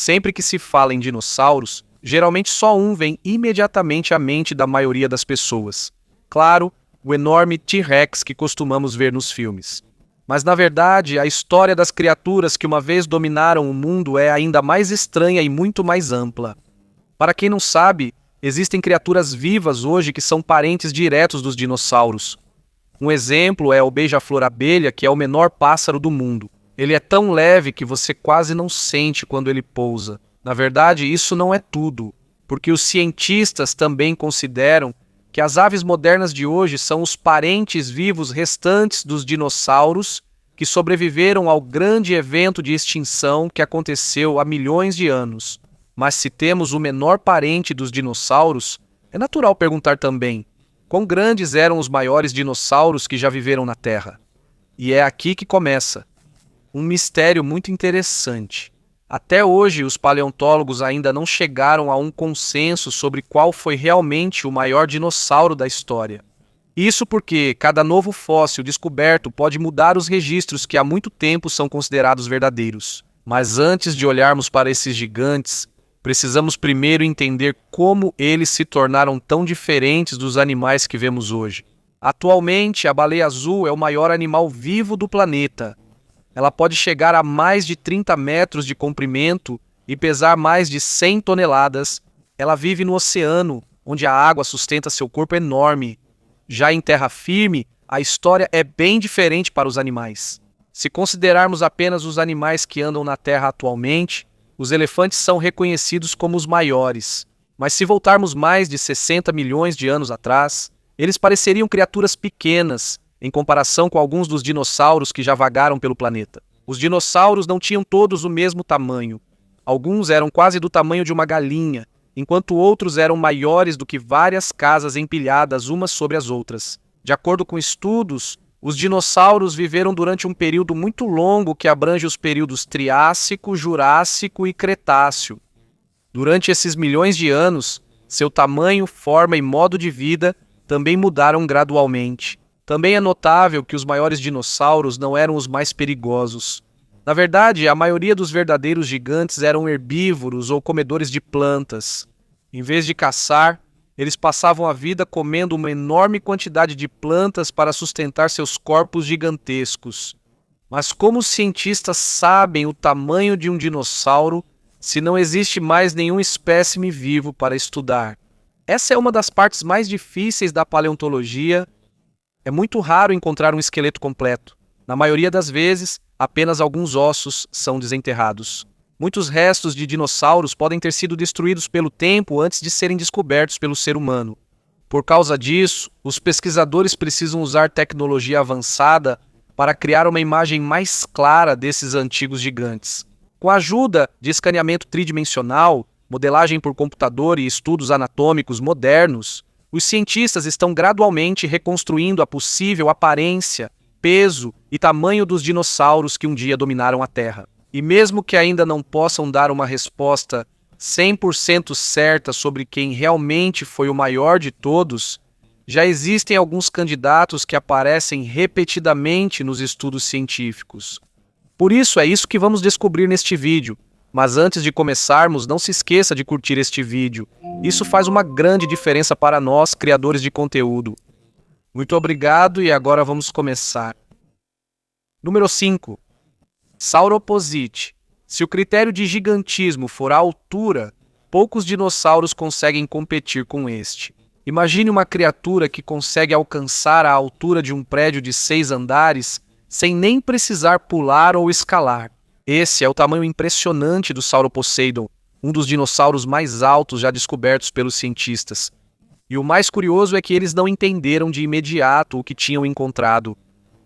Sempre que se fala em dinossauros, geralmente só um vem imediatamente à mente da maioria das pessoas. Claro, o enorme T-Rex que costumamos ver nos filmes. Mas, na verdade, a história das criaturas que uma vez dominaram o mundo é ainda mais estranha e muito mais ampla. Para quem não sabe, existem criaturas vivas hoje que são parentes diretos dos dinossauros. Um exemplo é o beija-flor-abelha, que é o menor pássaro do mundo. Ele é tão leve que você quase não sente quando ele pousa. Na verdade, isso não é tudo, porque os cientistas também consideram que as aves modernas de hoje são os parentes vivos restantes dos dinossauros que sobreviveram ao grande evento de extinção que aconteceu há milhões de anos. Mas se temos o menor parente dos dinossauros, é natural perguntar também: quão grandes eram os maiores dinossauros que já viveram na Terra? E é aqui que começa um mistério muito interessante. Até hoje, os paleontólogos ainda não chegaram a um consenso sobre qual foi realmente o maior dinossauro da história. Isso porque cada novo fóssil descoberto pode mudar os registros que há muito tempo são considerados verdadeiros. Mas antes de olharmos para esses gigantes, precisamos primeiro entender como eles se tornaram tão diferentes dos animais que vemos hoje. Atualmente, a baleia azul é o maior animal vivo do planeta. Ela pode chegar a mais de 30 metros de comprimento e pesar mais de 100 toneladas. Ela vive no oceano, onde a água sustenta seu corpo enorme. Já em terra firme, a história é bem diferente para os animais. Se considerarmos apenas os animais que andam na Terra atualmente, os elefantes são reconhecidos como os maiores. Mas se voltarmos mais de 60 milhões de anos atrás, eles pareceriam criaturas pequenas, em comparação com alguns dos dinossauros que já vagaram pelo planeta. Os dinossauros não tinham todos o mesmo tamanho. Alguns eram quase do tamanho de uma galinha, enquanto outros eram maiores do que várias casas empilhadas umas sobre as outras. De acordo com estudos, os dinossauros viveram durante um período muito longo que abrange os períodos Triássico, Jurássico e Cretáceo. Durante esses milhões de anos, seu tamanho, forma e modo de vida também mudaram gradualmente. Também é notável que os maiores dinossauros não eram os mais perigosos. Na verdade, a maioria dos verdadeiros gigantes eram herbívoros ou comedores de plantas. Em vez de caçar, eles passavam a vida comendo uma enorme quantidade de plantas para sustentar seus corpos gigantescos. Mas como os cientistas sabem o tamanho de um dinossauro se não existe mais nenhum espécime vivo para estudar? Essa é uma das partes mais difíceis da paleontologia. É muito raro encontrar um esqueleto completo. Na maioria das vezes, apenas alguns ossos são desenterrados. Muitos restos de dinossauros podem ter sido destruídos pelo tempo antes de serem descobertos pelo ser humano. Por causa disso, os pesquisadores precisam usar tecnologia avançada para criar uma imagem mais clara desses antigos gigantes. Com a ajuda de escaneamento tridimensional, modelagem por computador e estudos anatômicos modernos, os cientistas estão gradualmente reconstruindo a possível aparência, peso e tamanho dos dinossauros que um dia dominaram a Terra. E mesmo que ainda não possam dar uma resposta 100% certa sobre quem realmente foi o maior de todos, já existem alguns candidatos que aparecem repetidamente nos estudos científicos. Por isso, é isso que vamos descobrir neste vídeo. Mas antes de começarmos, não se esqueça de curtir este vídeo. Isso faz uma grande diferença para nós, criadores de conteúdo. Muito obrigado e agora vamos começar. Número 5. Sauroposit. Se o critério de gigantismo for a altura, poucos dinossauros conseguem competir com este. Imagine uma criatura que consegue alcançar a altura de um prédio de 6 andares sem nem precisar pular ou escalar. Esse é o tamanho impressionante do Sauroposeidon, um dos dinossauros mais altos já descobertos pelos cientistas. E o mais curioso é que eles não entenderam de imediato o que tinham encontrado.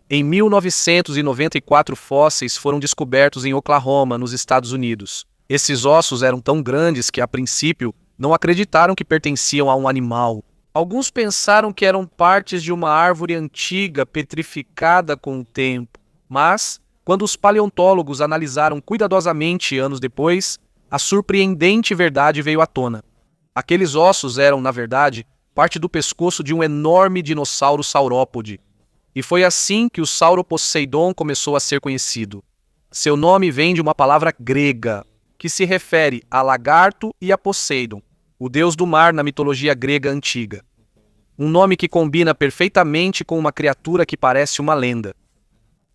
Em 1994 fósseis foram descobertos em Oklahoma, nos Estados Unidos. Esses ossos eram tão grandes que, a princípio, não acreditaram que pertenciam a um animal. Alguns pensaram que eram partes de uma árvore antiga petrificada com o tempo, mas quando os paleontólogos analisaram cuidadosamente anos depois, a surpreendente verdade veio à tona. Aqueles ossos eram, na verdade, parte do pescoço de um enorme dinossauro saurópode. E foi assim que o Sauroposeidon começou a ser conhecido. Seu nome vem de uma palavra grega, que se refere a Lagarto e a Poseidon, o deus do mar na mitologia grega antiga. Um nome que combina perfeitamente com uma criatura que parece uma lenda.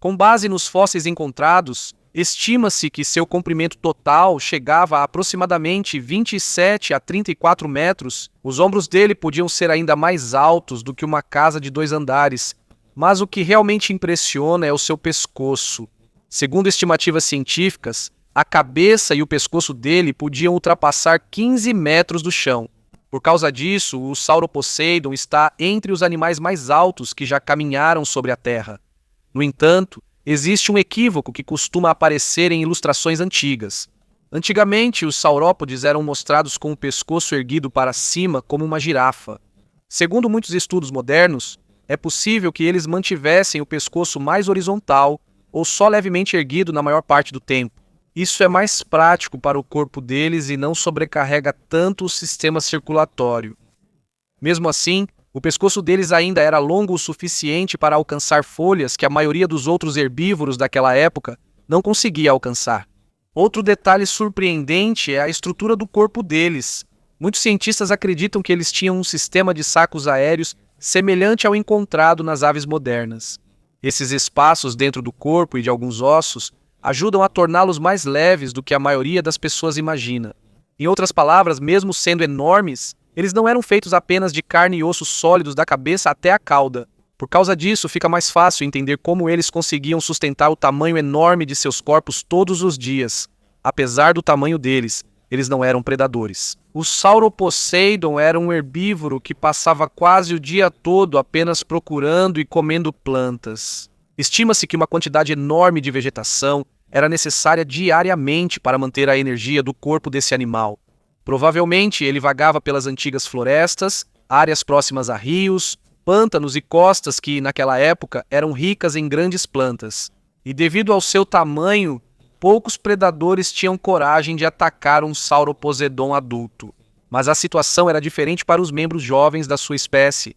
Com base nos fósseis encontrados, estima-se que seu comprimento total chegava a aproximadamente 27 a 34 metros. Os ombros dele podiam ser ainda mais altos do que uma casa de 2 andares, mas o que realmente impressiona é o seu pescoço. Segundo estimativas científicas, a cabeça e o pescoço dele podiam ultrapassar 15 metros do chão. Por causa disso, o Sauroposeidon está entre os animais mais altos que já caminharam sobre a Terra. No entanto, existe um equívoco que costuma aparecer em ilustrações antigas. Antigamente, os saurópodes eram mostrados com o pescoço erguido para cima como uma girafa. Segundo muitos estudos modernos, é possível que eles mantivessem o pescoço mais horizontal ou só levemente erguido na maior parte do tempo. Isso é mais prático para o corpo deles e não sobrecarrega tanto o sistema circulatório. Mesmo assim, o pescoço deles ainda era longo o suficiente para alcançar folhas que a maioria dos outros herbívoros daquela época não conseguia alcançar. Outro detalhe surpreendente é a estrutura do corpo deles. Muitos cientistas acreditam que eles tinham um sistema de sacos aéreos semelhante ao encontrado nas aves modernas. Esses espaços dentro do corpo e de alguns ossos ajudam a torná-los mais leves do que a maioria das pessoas imagina. Em outras palavras, mesmo sendo enormes, eles não eram feitos apenas de carne e ossos sólidos da cabeça até a cauda. Por causa disso, fica mais fácil entender como eles conseguiam sustentar o tamanho enorme de seus corpos todos os dias. Apesar do tamanho deles, eles não eram predadores. O Sauroposeidon era um herbívoro que passava quase o dia todo apenas procurando e comendo plantas. Estima-se que uma quantidade enorme de vegetação era necessária diariamente para manter a energia do corpo desse animal. Provavelmente ele vagava pelas antigas florestas, áreas próximas a rios, pântanos e costas que, naquela época, eram ricas em grandes plantas. E devido ao seu tamanho, poucos predadores tinham coragem de atacar um Sauroposeidon adulto. Mas a situação era diferente para os membros jovens da sua espécie.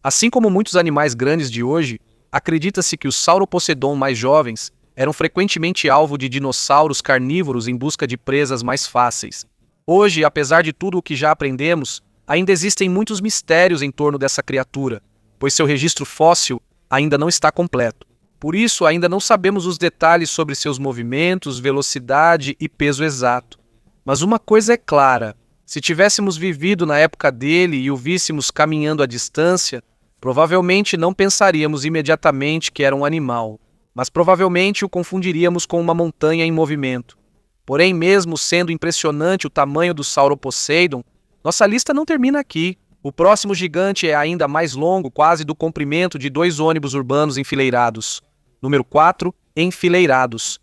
Assim como muitos animais grandes de hoje, acredita-se que os Sauroposeidon mais jovens eram frequentemente alvo de dinossauros carnívoros em busca de presas mais fáceis. Hoje, apesar de tudo o que já aprendemos, ainda existem muitos mistérios em torno dessa criatura, pois seu registro fóssil ainda não está completo. Por isso, ainda não sabemos os detalhes sobre seus movimentos, velocidade e peso exato. Mas uma coisa é clara: se tivéssemos vivido na época dele e o víssemos caminhando à distância, provavelmente não pensaríamos imediatamente que era um animal, mas provavelmente o confundiríamos com uma montanha em movimento. Porém, mesmo sendo impressionante o tamanho do Sauroposeidon, nossa lista não termina aqui. O próximo gigante é ainda mais longo, quase do comprimento de 2 ônibus urbanos enfileirados. Número 4, enfileirados.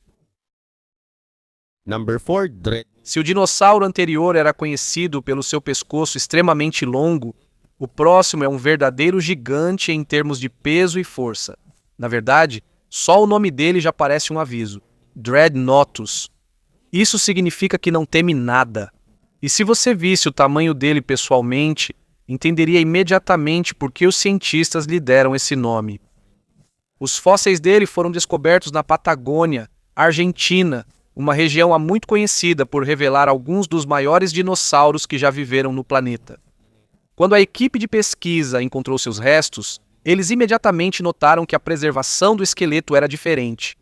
Number 4, Dread. Se o dinossauro anterior era conhecido pelo seu pescoço extremamente longo, o próximo é um verdadeiro gigante em termos de peso e força. Na verdade, só o nome dele já parece um aviso: Dreadnoughtus. Isso significa que não teme nada. E se você visse o tamanho dele pessoalmente, entenderia imediatamente por que os cientistas lhe deram esse nome. Os fósseis dele foram descobertos na Patagônia, Argentina, uma região muito conhecida por revelar alguns dos maiores dinossauros que já viveram no planeta. Quando a equipe de pesquisa encontrou seus restos, eles imediatamente notaram que a preservação do esqueleto era diferente.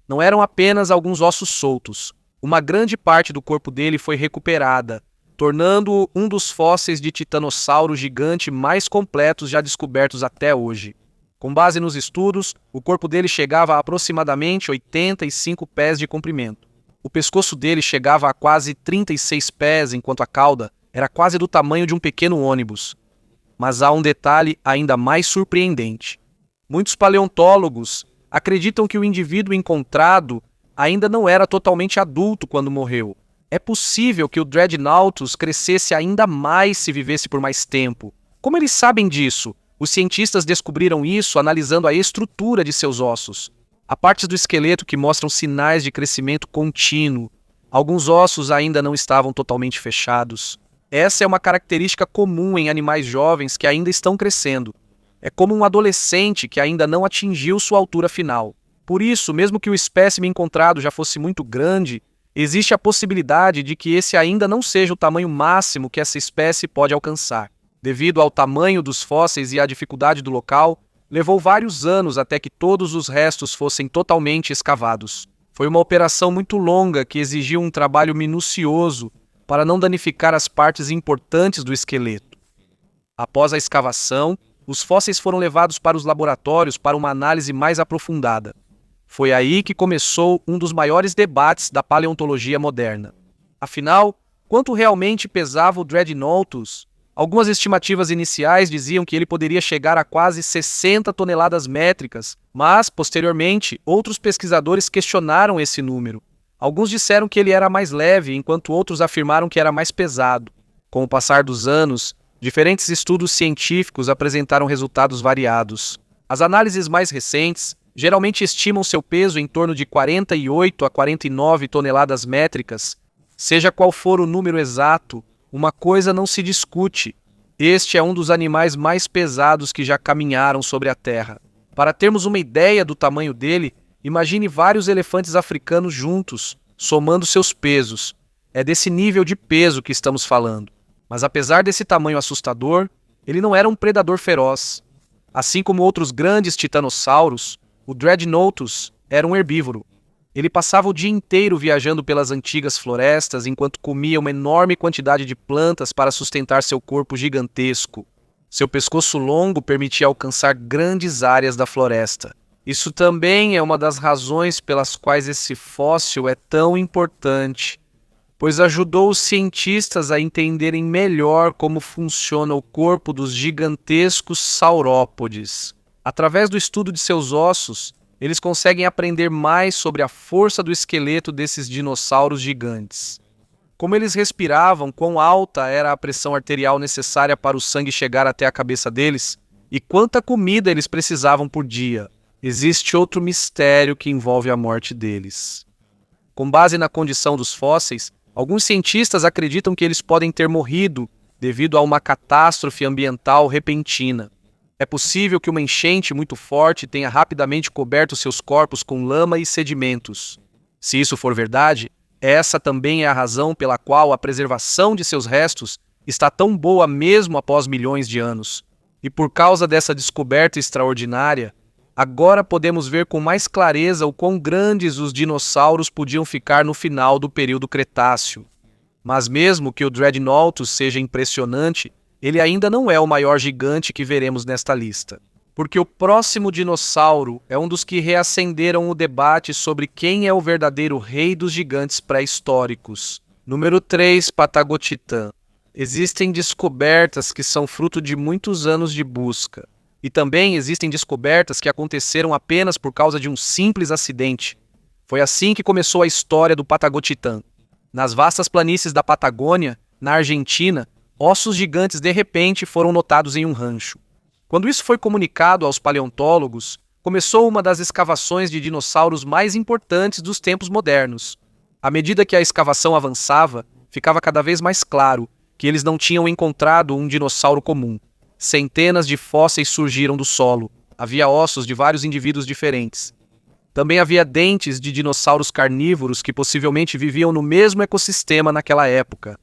Não eram apenas alguns ossos soltos. Uma grande parte do corpo dele foi recuperada, tornando-o um dos fósseis de titanossauro gigante mais completos já descobertos até hoje. Com base nos estudos, o corpo dele chegava a aproximadamente 85 pés de comprimento. O pescoço dele chegava a quase 36 pés, enquanto a cauda era quase do tamanho de um pequeno ônibus. Mas há um detalhe ainda mais surpreendente. Muitos paleontólogos acreditam que o indivíduo encontrado ainda não era totalmente adulto quando morreu. É possível que o Dreadnoughtus crescesse ainda mais se vivesse por mais tempo. Como eles sabem disso? Os cientistas descobriram isso analisando a estrutura de seus ossos. Há partes do esqueleto que mostram sinais de crescimento contínuo. Alguns ossos ainda não estavam totalmente fechados. Essa é uma característica comum em animais jovens que ainda estão crescendo. É como um adolescente que ainda não atingiu sua altura final. Por isso, mesmo que o espécime encontrado já fosse muito grande, existe a possibilidade de que esse ainda não seja o tamanho máximo que essa espécie pode alcançar. Devido ao tamanho dos fósseis e à dificuldade do local, levou vários anos até que todos os restos fossem totalmente escavados. Foi uma operação muito longa que exigiu um trabalho minucioso para não danificar as partes importantes do esqueleto. Após a escavação, os fósseis foram levados para os laboratórios para uma análise mais aprofundada. Foi aí que começou um dos maiores debates da paleontologia moderna. Afinal, quanto realmente pesava o Dreadnoughtus? Algumas estimativas iniciais diziam que ele poderia chegar a quase 60 toneladas métricas, mas, posteriormente, outros pesquisadores questionaram esse número. Alguns disseram que ele era mais leve, enquanto outros afirmaram que era mais pesado. Com o passar dos anos, diferentes estudos científicos apresentaram resultados variados. As análises mais recentes geralmente estimam seu peso em torno de 48 a 49 toneladas métricas. Seja qual for o número exato, uma coisa não se discute: este é um dos animais mais pesados que já caminharam sobre a Terra. Para termos uma ideia do tamanho dele, imagine vários elefantes africanos juntos, somando seus pesos. É desse nível de peso que estamos falando. Mas apesar desse tamanho assustador, ele não era um predador feroz. Assim como outros grandes titanossauros, o Dreadnoughtus era um herbívoro. Ele passava o dia inteiro viajando pelas antigas florestas enquanto comia uma enorme quantidade de plantas para sustentar seu corpo gigantesco. Seu pescoço longo permitia alcançar grandes áreas da floresta. Isso também é uma das razões pelas quais esse fóssil é tão importante, pois ajudou os cientistas a entenderem melhor como funciona o corpo dos gigantescos saurópodes. Através do estudo de seus ossos, eles conseguem aprender mais sobre a força do esqueleto desses dinossauros gigantes. Como eles respiravam, quão alta era a pressão arterial necessária para o sangue chegar até a cabeça deles, e quanta comida eles precisavam por dia. Existe outro mistério que envolve a morte deles. Com base na condição dos fósseis, alguns cientistas acreditam que eles podem ter morrido devido a uma catástrofe ambiental repentina. É possível que uma enchente muito forte tenha rapidamente coberto seus corpos com lama e sedimentos. Se isso for verdade, essa também é a razão pela qual a preservação de seus restos está tão boa mesmo após milhões de anos. E por causa dessa descoberta extraordinária, agora podemos ver com mais clareza o quão grandes os dinossauros podiam ficar no final do período Cretáceo. Mas mesmo que o Dreadnoughtus seja impressionante, ele ainda não é o maior gigante que veremos nesta lista. Porque o próximo dinossauro é um dos que reacenderam o debate sobre quem é o verdadeiro rei dos gigantes pré-históricos. Número 3, Patagotitan. Existem descobertas que são fruto de muitos anos de busca. E também existem descobertas que aconteceram apenas por causa de um simples acidente. Foi assim que começou a história do Patagotitan. Nas vastas planícies da Patagônia, na Argentina, ossos gigantes de repente foram notados em um rancho. Quando isso foi comunicado aos paleontólogos, começou uma das escavações de dinossauros mais importantes dos tempos modernos. À medida que a escavação avançava, ficava cada vez mais claro que eles não tinham encontrado um dinossauro comum. Centenas de fósseis surgiram do solo. Havia ossos de vários indivíduos diferentes. Também havia dentes de dinossauros carnívoros que possivelmente viviam no mesmo ecossistema naquela época.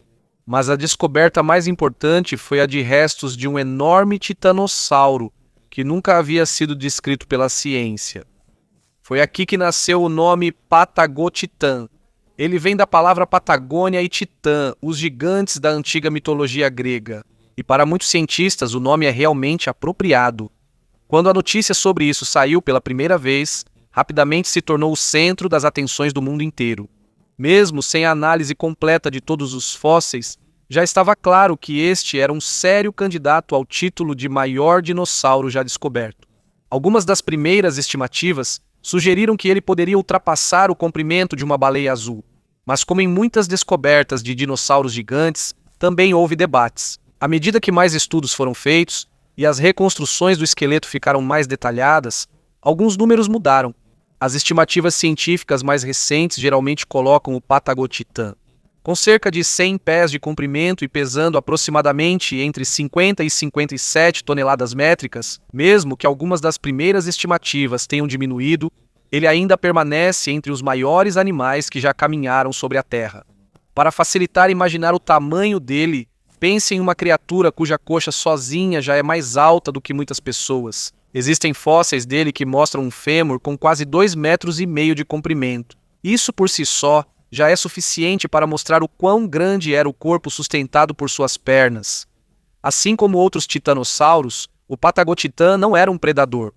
Mas a descoberta mais importante foi a de restos de um enorme titanossauro que nunca havia sido descrito pela ciência. Foi aqui que nasceu o nome Patagotitan. Ele vem da palavra Patagônia e Titã, os gigantes da antiga mitologia grega. E para muitos cientistas o nome é realmente apropriado. Quando a notícia sobre isso saiu pela primeira vez, rapidamente se tornou o centro das atenções do mundo inteiro. Mesmo sem a análise completa de todos os fósseis, já estava claro que este era um sério candidato ao título de maior dinossauro já descoberto. Algumas das primeiras estimativas sugeriram que ele poderia ultrapassar o comprimento de uma baleia azul. Mas como em muitas descobertas de dinossauros gigantes, também houve debates. À medida que mais estudos foram feitos e as reconstruções do esqueleto ficaram mais detalhadas, alguns números mudaram. As estimativas científicas mais recentes geralmente colocam o Patagotitan com cerca de 100 pés de comprimento e pesando aproximadamente entre 50 e 57 toneladas métricas, mesmo que algumas das primeiras estimativas tenham diminuído, ele ainda permanece entre os maiores animais que já caminharam sobre a Terra. Para facilitar imaginar o tamanho dele, pense em uma criatura cuja coxa sozinha já é mais alta do que muitas pessoas. Existem fósseis dele que mostram um fêmur com quase 2,5 metros de comprimento. Isso por si só já é suficiente para mostrar o quão grande era o corpo sustentado por suas pernas. Assim como outros titanossauros, o Patagotitã não era um predador.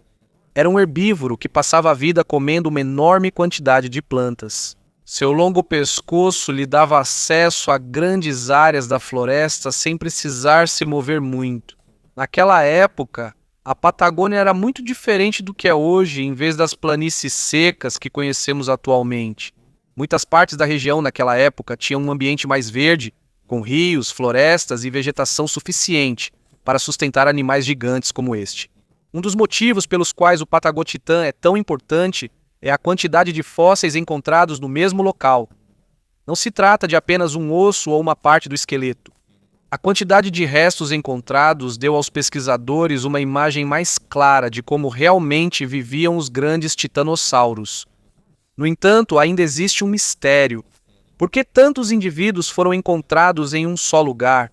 Era um herbívoro que passava a vida comendo uma enorme quantidade de plantas. Seu longo pescoço lhe dava acesso a grandes áreas da floresta sem precisar se mover muito. Naquela época, a Patagônia era muito diferente do que é hoje, em vez das planícies secas que conhecemos atualmente. Muitas partes da região naquela época tinham um ambiente mais verde, com rios, florestas e vegetação suficiente para sustentar animais gigantes como este. Um dos motivos pelos quais o Patagotitã é tão importante é a quantidade de fósseis encontrados no mesmo local. Não se trata de apenas um osso ou uma parte do esqueleto. A quantidade de restos encontrados deu aos pesquisadores uma imagem mais clara de como realmente viviam os grandes titanossauros. No entanto, ainda existe um mistério. Por que tantos indivíduos foram encontrados em um só lugar?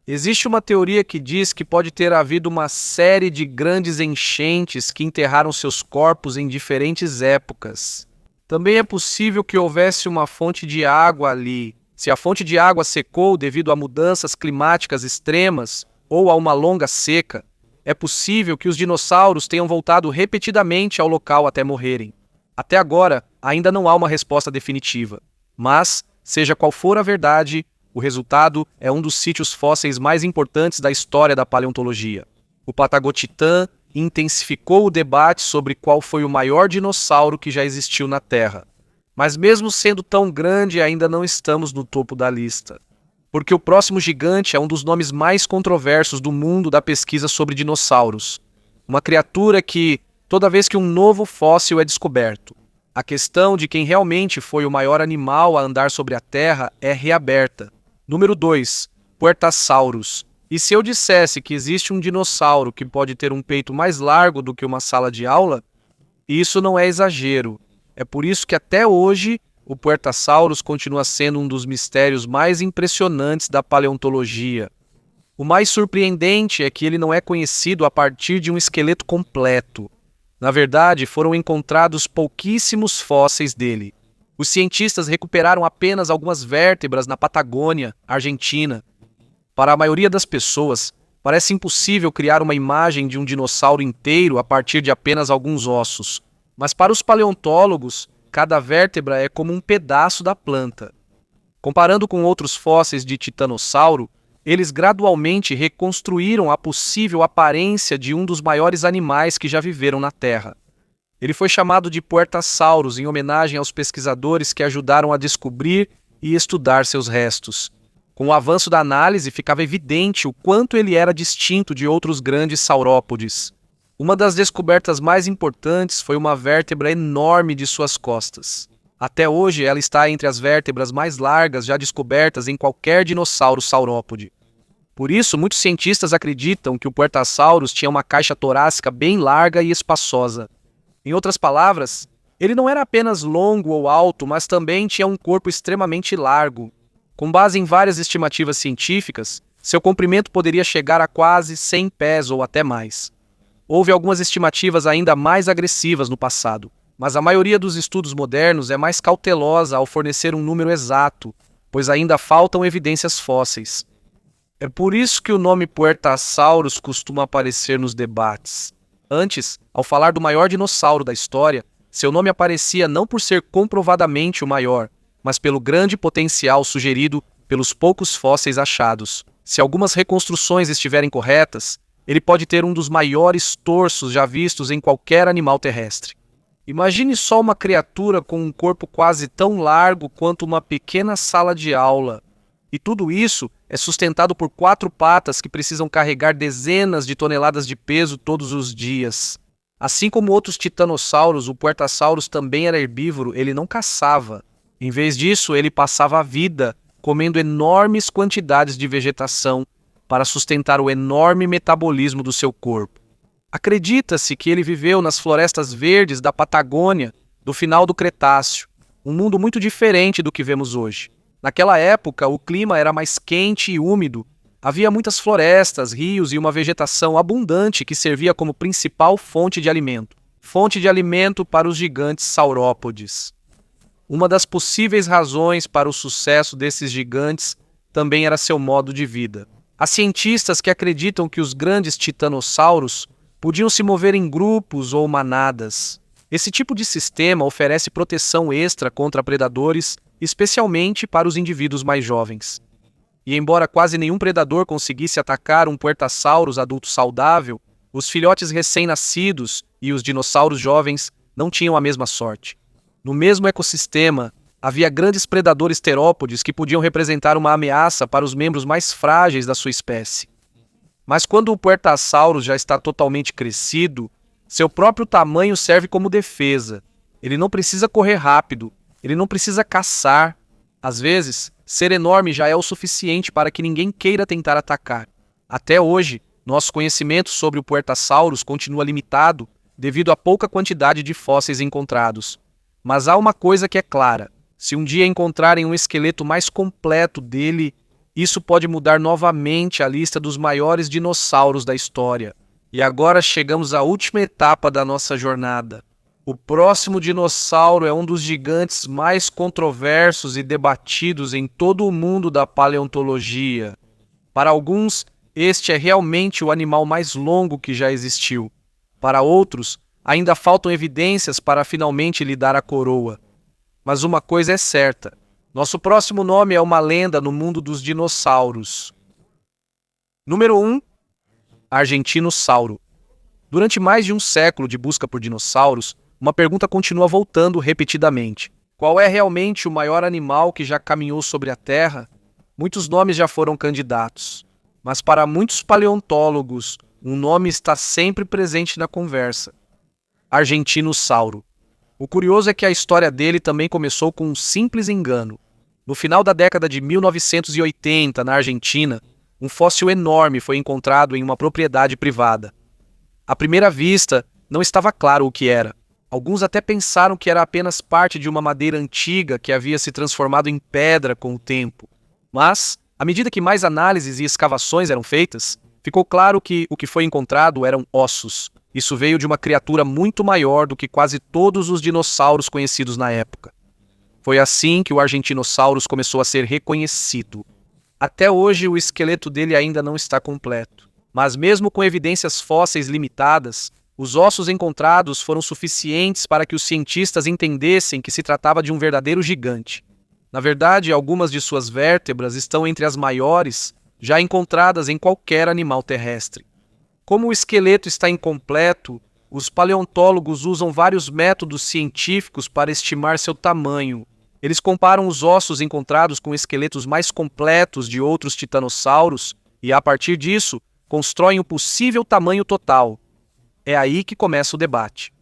Existe uma teoria que diz que pode ter havido uma série de grandes enchentes que enterraram seus corpos em diferentes épocas. Também é possível que houvesse uma fonte de água ali. Se a fonte de água secou devido a mudanças climáticas extremas ou a uma longa seca, é possível que os dinossauros tenham voltado repetidamente ao local até morrerem. Até agora, ainda não há uma resposta definitiva. Mas, seja qual for a verdade, o resultado é um dos sítios fósseis mais importantes da história da paleontologia. O Patagotitã intensificou o debate sobre qual foi o maior dinossauro que já existiu na Terra. Mas mesmo sendo tão grande, ainda não estamos no topo da lista. Porque o próximo gigante é um dos nomes mais controversos do mundo da pesquisa sobre dinossauros. Uma criatura que, toda vez que um novo fóssil é descoberto, a questão de quem realmente foi o maior animal a andar sobre a Terra é reaberta. Número 2. Puertasaurus. E se eu dissesse que existe um dinossauro que pode ter um peito mais largo do que uma sala de aula? Isso não é exagero. É por isso que até hoje o Puertasaurus continua sendo um dos mistérios mais impressionantes da paleontologia. O mais surpreendente é que ele não é conhecido a partir de um esqueleto completo. Na verdade, foram encontrados pouquíssimos fósseis dele. Os cientistas recuperaram apenas algumas vértebras na Patagônia, Argentina. Para a maioria das pessoas, parece impossível criar uma imagem de um dinossauro inteiro a partir de apenas alguns ossos. Mas para os paleontólogos, cada vértebra é como um pedaço da planta. Comparando com outros fósseis de titanossauro, eles gradualmente reconstruíram a possível aparência de um dos maiores animais que já viveram na Terra. Ele foi chamado de Puertasaurus em homenagem aos pesquisadores que ajudaram a descobrir e estudar seus restos. Com o avanço da análise, ficava evidente o quanto ele era distinto de outros grandes saurópodes. Uma das descobertas mais importantes foi uma vértebra enorme de suas costas. Até hoje, ela está entre as vértebras mais largas já descobertas em qualquer dinossauro saurópode. Por isso, muitos cientistas acreditam que o Puertasaurus tinha uma caixa torácica bem larga e espaçosa. Em outras palavras, ele não era apenas longo ou alto, mas também tinha um corpo extremamente largo. Com base em várias estimativas científicas, seu comprimento poderia chegar a quase 100 pés ou até mais. Houve algumas estimativas ainda mais agressivas no passado, mas a maioria dos estudos modernos é mais cautelosa ao fornecer um número exato, pois ainda faltam evidências fósseis. É por isso que o nome Puertasaurus costuma aparecer nos debates. Antes, ao falar do maior dinossauro da história, seu nome aparecia não por ser comprovadamente o maior, mas pelo grande potencial sugerido pelos poucos fósseis achados. Se algumas reconstruções estiverem corretas, ele pode ter um dos maiores torsos já vistos em qualquer animal terrestre. Imagine só uma criatura com um corpo quase tão largo quanto uma pequena sala de aula. E tudo isso é sustentado por 4 patas que precisam carregar dezenas de toneladas de peso todos os dias. Assim como outros titanossauros, o Puertasaurus também era herbívoro, ele não caçava. Em vez disso, ele passava a vida comendo enormes quantidades de vegetação para sustentar o enorme metabolismo do seu corpo. Acredita-se que ele viveu nas florestas verdes da Patagônia do final do Cretáceo, um mundo muito diferente do que vemos hoje. Naquela época, o clima era mais quente e úmido, havia muitas florestas, rios e uma vegetação abundante que servia como principal fonte de alimento para os gigantes saurópodes. Uma das possíveis razões para o sucesso desses gigantes também era seu modo de vida. Há cientistas que acreditam que os grandes titanossauros podiam se mover em grupos ou manadas. Esse tipo de sistema oferece proteção extra contra predadores, especialmente para os indivíduos mais jovens. E embora quase nenhum predador conseguisse atacar um Puertasaurus adulto saudável, os filhotes recém-nascidos e os dinossauros jovens não tinham a mesma sorte. No mesmo ecossistema, havia grandes predadores terópodes que podiam representar uma ameaça para os membros mais frágeis da sua espécie. Mas quando o Puertasaurus já está totalmente crescido, seu próprio tamanho serve como defesa. Ele não precisa correr rápido, ele não precisa caçar. Às vezes, ser enorme já é o suficiente para que ninguém queira tentar atacar. Até hoje, nosso conhecimento sobre o Puertasaurus continua limitado devido à pouca quantidade de fósseis encontrados. Mas há uma coisa que é clara: se um dia encontrarem um esqueleto mais completo dele, isso pode mudar novamente a lista dos maiores dinossauros da história. E agora chegamos à última etapa da nossa jornada. O próximo dinossauro é um dos gigantes mais controversos e debatidos em todo o mundo da paleontologia. Para alguns, este é realmente o animal mais longo que já existiu. Para outros, ainda faltam evidências para finalmente lhe dar a coroa. Mas uma coisa é certa: nosso próximo nome é uma lenda no mundo dos dinossauros. Número 1. Argentinosauro. Durante mais de um século de busca por dinossauros, uma pergunta continua voltando repetidamente: qual é realmente o maior animal que já caminhou sobre a Terra? Muitos nomes já foram candidatos, mas para muitos paleontólogos, um nome está sempre presente na conversa: Argentinosauro. O curioso é que a história dele também começou com um simples engano. No final da década de 1980, na Argentina, um fóssil enorme foi encontrado em uma propriedade privada. À primeira vista, não estava claro o que era. Alguns até pensaram que era apenas parte de uma madeira antiga que havia se transformado em pedra com o tempo. Mas, à medida que mais análises e escavações eram feitas, ficou claro que o que foi encontrado eram ossos. Isso veio de uma criatura muito maior do que quase todos os dinossauros conhecidos na época. Foi assim que o Argentinosaurus começou a ser reconhecido. Até hoje, o esqueleto dele ainda não está completo. Mas mesmo com evidências fósseis limitadas, os ossos encontrados foram suficientes para que os cientistas entendessem que se tratava de um verdadeiro gigante. Na verdade, algumas de suas vértebras estão entre as maiores já encontradas em qualquer animal terrestre. Como o esqueleto está incompleto, os paleontólogos usam vários métodos científicos para estimar seu tamanho. Eles comparam os ossos encontrados com esqueletos mais completos de outros titanossauros e, a partir disso, constroem o possível tamanho total. É aí que começa o debate.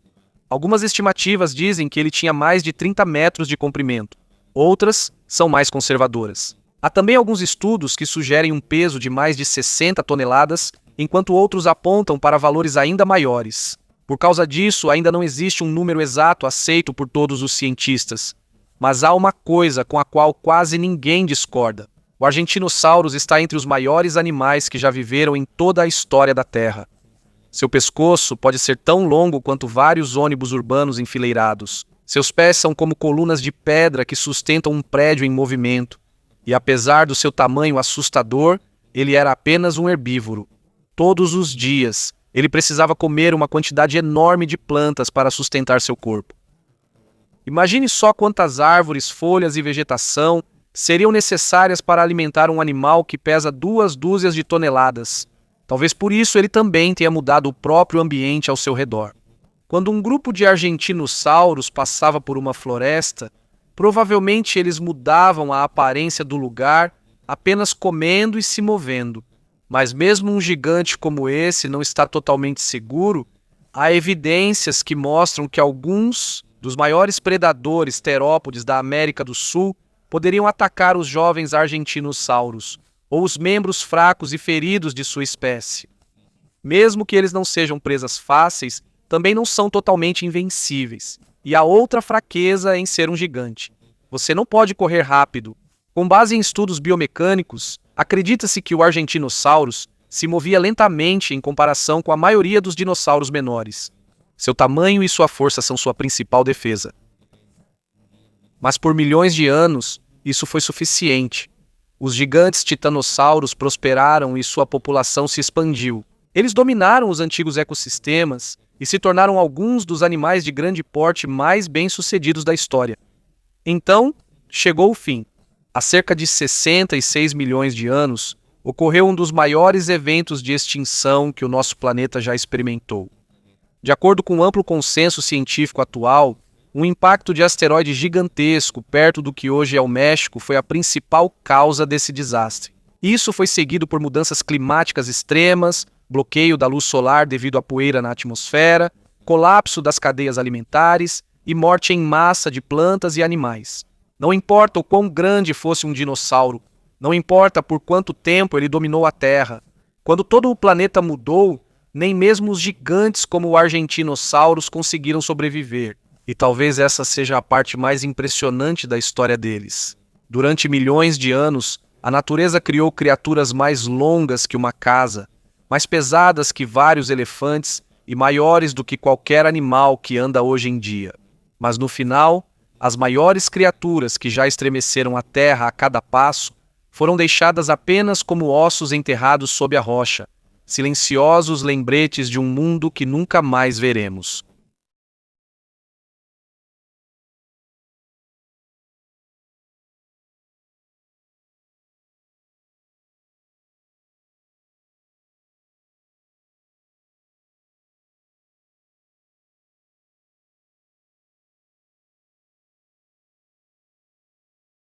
Algumas estimativas dizem que ele tinha mais de 30 metros de comprimento. Outras são mais conservadoras. Há também alguns estudos que sugerem um peso de mais de 60 toneladas, enquanto outros apontam para valores ainda maiores. Por causa disso, ainda não existe um número exato aceito por todos os cientistas. Mas há uma coisa com a qual quase ninguém discorda: o Argentinosaurus está entre os maiores animais que já viveram em toda a história da Terra. Seu pescoço pode ser tão longo quanto vários ônibus urbanos enfileirados. Seus pés são como colunas de pedra que sustentam um prédio em movimento. E apesar do seu tamanho assustador, ele era apenas um herbívoro. Todos os dias, ele precisava comer uma quantidade enorme de plantas para sustentar seu corpo. Imagine só quantas árvores, folhas e vegetação seriam necessárias para alimentar um animal que pesa 2 dúzias de toneladas. Talvez por isso ele também tenha mudado o próprio ambiente ao seu redor. Quando um grupo de argentinossauros passava por uma floresta, provavelmente eles mudavam a aparência do lugar apenas comendo e se movendo. Mas mesmo um gigante como esse não está totalmente seguro, há evidências que mostram que alguns dos maiores predadores terópodes da América do Sul poderiam atacar os jovens argentinossauros, ou os membros fracos e feridos de sua espécie. Mesmo que eles não sejam presas fáceis, também não são totalmente invencíveis. E a outra fraqueza é em ser um gigante. Você não pode correr rápido. Com base em estudos biomecânicos, acredita-se que o Argentinosaurus se movia lentamente em comparação com a maioria dos dinossauros menores. Seu tamanho e sua força são sua principal defesa. Mas por milhões de anos, isso foi suficiente. Os gigantes titanossauros prosperaram e sua população se expandiu. Eles dominaram os antigos ecossistemas e se tornaram alguns dos animais de grande porte mais bem-sucedidos da história. Então, chegou o fim. Há cerca de 66 milhões de anos, ocorreu um dos maiores eventos de extinção que o nosso planeta já experimentou. De acordo com o amplo consenso científico atual, um impacto de asteroide gigantesco perto do que hoje é o México foi a principal causa desse desastre. Isso foi seguido por mudanças climáticas extremas, bloqueio da luz solar devido à poeira na atmosfera, colapso das cadeias alimentares e morte em massa de plantas e animais. Não importa o quão grande fosse um dinossauro, não importa por quanto tempo ele dominou a Terra, quando todo o planeta mudou, nem mesmo os gigantes como o Argentinosaurus conseguiram sobreviver. E talvez essa seja a parte mais impressionante da história deles. Durante milhões de anos, a natureza criou criaturas mais longas que uma casa, mais pesadas que vários elefantes e maiores do que qualquer animal que anda hoje em dia. Mas no final, as maiores criaturas que já estremeceram a terra a cada passo foram deixadas apenas como ossos enterrados sob a rocha, silenciosos lembretes de um mundo que nunca mais veremos.